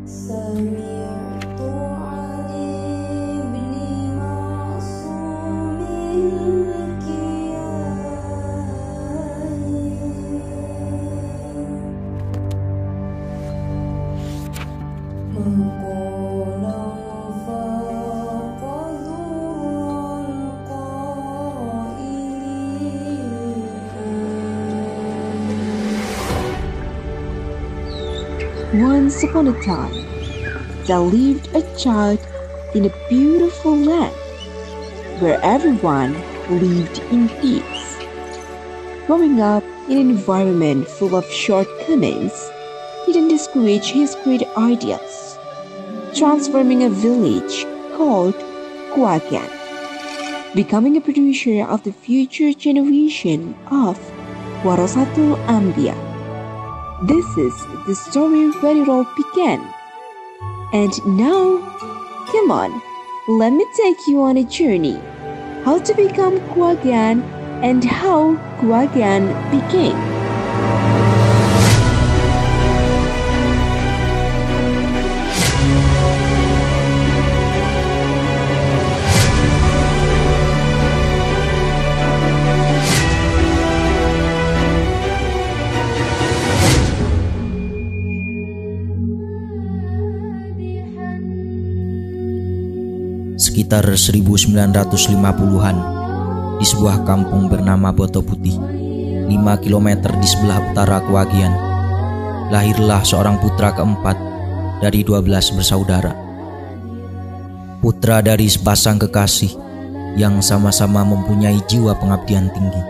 سمعت علي بن معصوم الكياني مقولا فاق ذر القائلين. Once upon a time, there lived a child in a beautiful land where everyone lived in peace. Growing up in an environment full of shortcomings didn't discourage his great ideals, transforming a village called Kuagan, becoming a producer of the future generation of Warasatul Anbiya. This is the story where it all began. And now, come on, let me take you on a journey. How to become Kuagan and how Kuagan became. Sekitar 1950-an, di sebuah kampung bernama Boto Putih, 5 km di sebelah utara Kuagian, lahirlah seorang putra keempat dari 12 bersaudara. Putra dari sepasang kekasih yang sama-sama mempunyai jiwa pengabdian tinggi,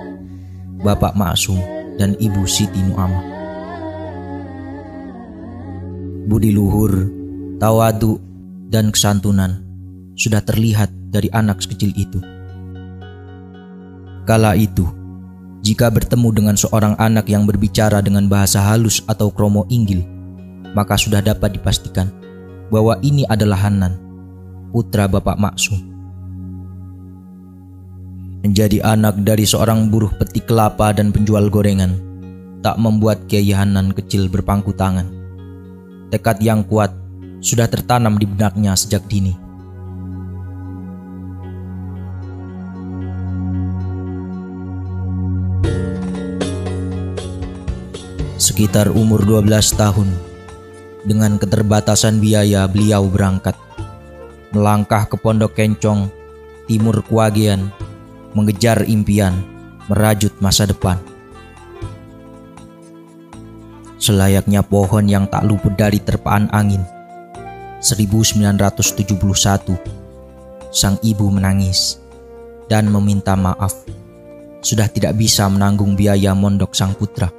Bapak Maksum dan Ibu Siti Nuamah. Budi luhur, tawadu, dan kesantunan sudah terlihat dari anak sekecil itu. Kala itu, jika bertemu dengan seorang anak yang berbicara dengan bahasa halus atau kromo inggil, maka sudah dapat dipastikan bahwa ini adalah Hanan, putra Bapak Maksum. Menjadi anak dari seorang buruh petik kelapa dan penjual gorengan tak membuat Kiai Hanan kecil berpangku tangan. Tekad yang kuat sudah tertanam di benaknya sejak dini. Sekitar umur 12 tahun, dengan keterbatasan biaya beliau berangkat, melangkah ke Pondok Kencong, timur Kuagian, mengejar impian, merajut masa depan. Selayaknya pohon yang tak luput dari terpaan angin, 1971, sang ibu menangis dan meminta maaf, sudah tidak bisa menanggung biaya mondok sang putra.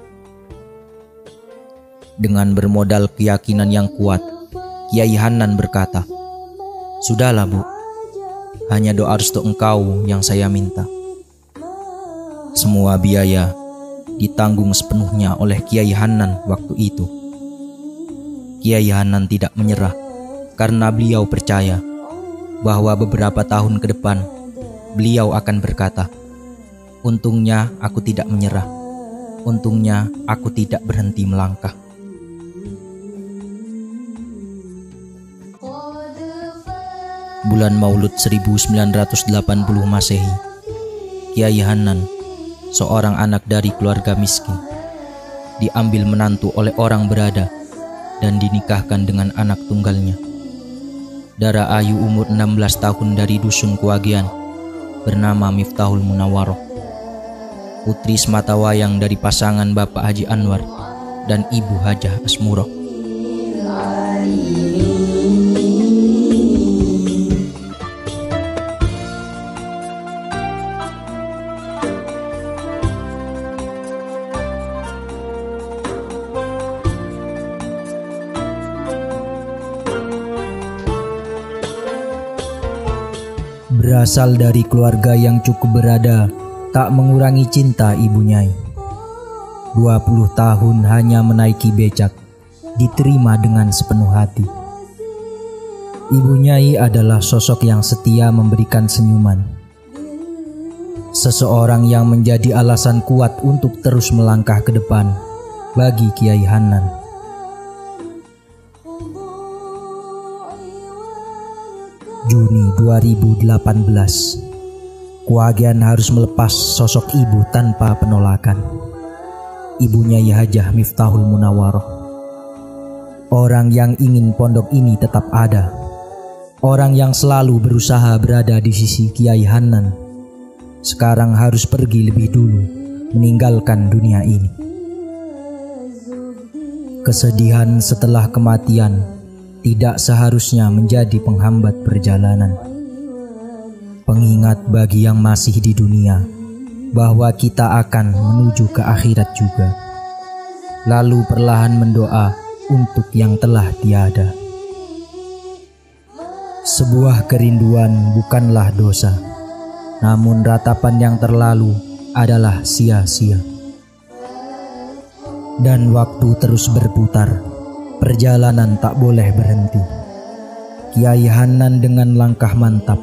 Dengan bermodal keyakinan yang kuat, Kiai Hanan berkata, "Sudahlah Bu, hanya doa restu engkau yang saya minta." Semua biaya ditanggung sepenuhnya oleh Kiai Hanan waktu itu. Kiai Hanan tidak menyerah karena beliau percaya bahwa beberapa tahun ke depan beliau akan berkata, "Untungnya aku tidak menyerah, untungnya aku tidak berhenti melangkah." Bulan Maulud 1980 Masehi, Kiai Hanan, seorang anak dari keluarga miskin, diambil menantu oleh orang berada dan dinikahkan dengan anak tunggalnya. Dara Ayu umur 16 tahun dari dusun Kuagian, bernama Miftahul Munawwaroh, putri sematawayang dari pasangan Bapak Haji Anwar dan Ibu Hajah Asmuroh. Berasal dari keluarga yang cukup berada, tak mengurangi cinta Ibu Nyai. 20 tahun hanya menaiki becak, diterima dengan sepenuh hati. Ibu Nyai adalah sosok yang setia memberikan senyuman. Seseorang yang menjadi alasan kuat untuk terus melangkah ke depan bagi Kiai Hanan. Juni 2018, Kewagian harus melepas sosok ibu tanpa penolakan. Ibunya Yai Hajah Miftahul Munawaroh. Orang yang ingin pondok ini tetap ada. Orang yang selalu berusaha berada di sisi Kiai Hanan. Sekarang harus pergi lebih dulu, meninggalkan dunia ini. Kesedihan setelah kematian tidak seharusnya menjadi penghambat perjalanan. Pengingat bagi yang masih di dunia bahwa kita akan menuju ke akhirat juga. Lalu perlahan mendoa untuk yang telah tiada. Sebuah kerinduan bukanlah dosa, namun ratapan yang terlalu adalah sia-sia. Dan waktu terus berputar, perjalanan tak boleh berhenti. Kiai Hanan dengan langkah mantap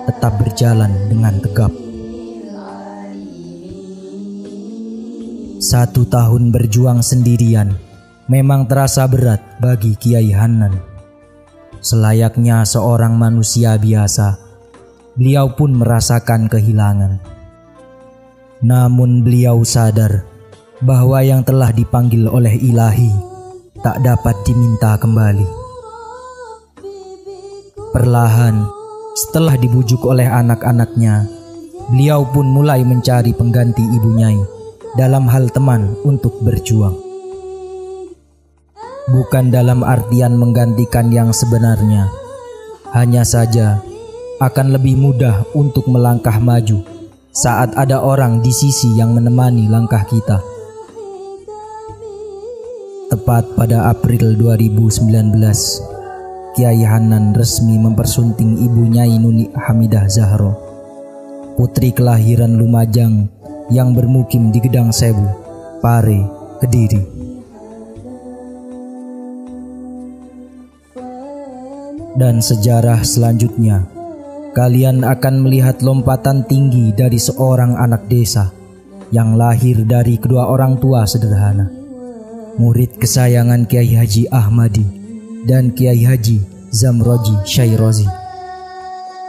tetap berjalan dengan tegap. 1 tahun berjuang sendirian memang terasa berat bagi Kiai Hanan. Selayaknya seorang manusia biasa, beliau pun merasakan kehilangan. Namun beliau sadar bahwa yang telah dipanggil oleh Ilahi tak dapat diminta kembali. Perlahan, setelah dibujuk oleh anak-anaknya, beliau pun mulai mencari pengganti Ibu Nyai dalam hal teman untuk berjuang. Bukan dalam artian menggantikan yang sebenarnya, hanya saja akan lebih mudah untuk melangkah maju saat ada orang di sisi yang menemani langkah kita. Tepat pada April 2019, Kiai Hanan resmi mempersunting Ibu Nyai Nuni Hamidah Zahro, putri kelahiran Lumajang yang bermukim di Gedang Sewu, Pare, Kediri. Dan sejarah selanjutnya, kalian akan melihat lompatan tinggi dari seorang anak desa yang lahir dari kedua orang tua sederhana. Murid kesayangan Kiai Haji Ahmadi dan Kiai Haji Zamroji Syairozi,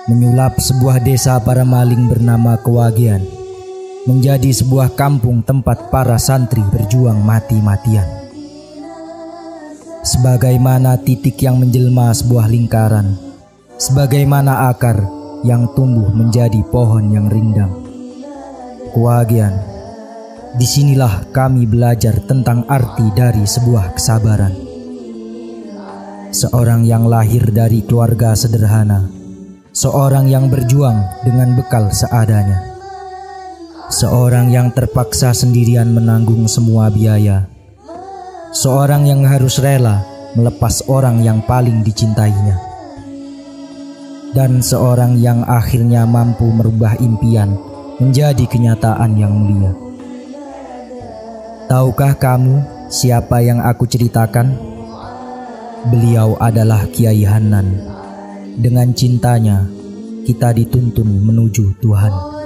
menyulap sebuah desa para maling bernama Kewagian menjadi sebuah kampung tempat para santri berjuang mati-matian. Sebagaimana titik yang menjelma sebuah lingkaran, sebagaimana akar yang tumbuh menjadi pohon yang rindang. Kewagian, disinilah kami belajar tentang arti dari sebuah kesabaran. Seorang yang lahir dari keluarga sederhana, seorang yang berjuang dengan bekal seadanya, seorang yang terpaksa sendirian menanggung semua biaya, seorang yang harus rela melepas orang yang paling dicintainya, dan seorang yang akhirnya mampu merubah impian menjadi kenyataan yang mulia. Tahukah kamu siapa yang aku ceritakan? Beliau adalah Kiai Hanan. Dengan cintanya, kita dituntun menuju Tuhan.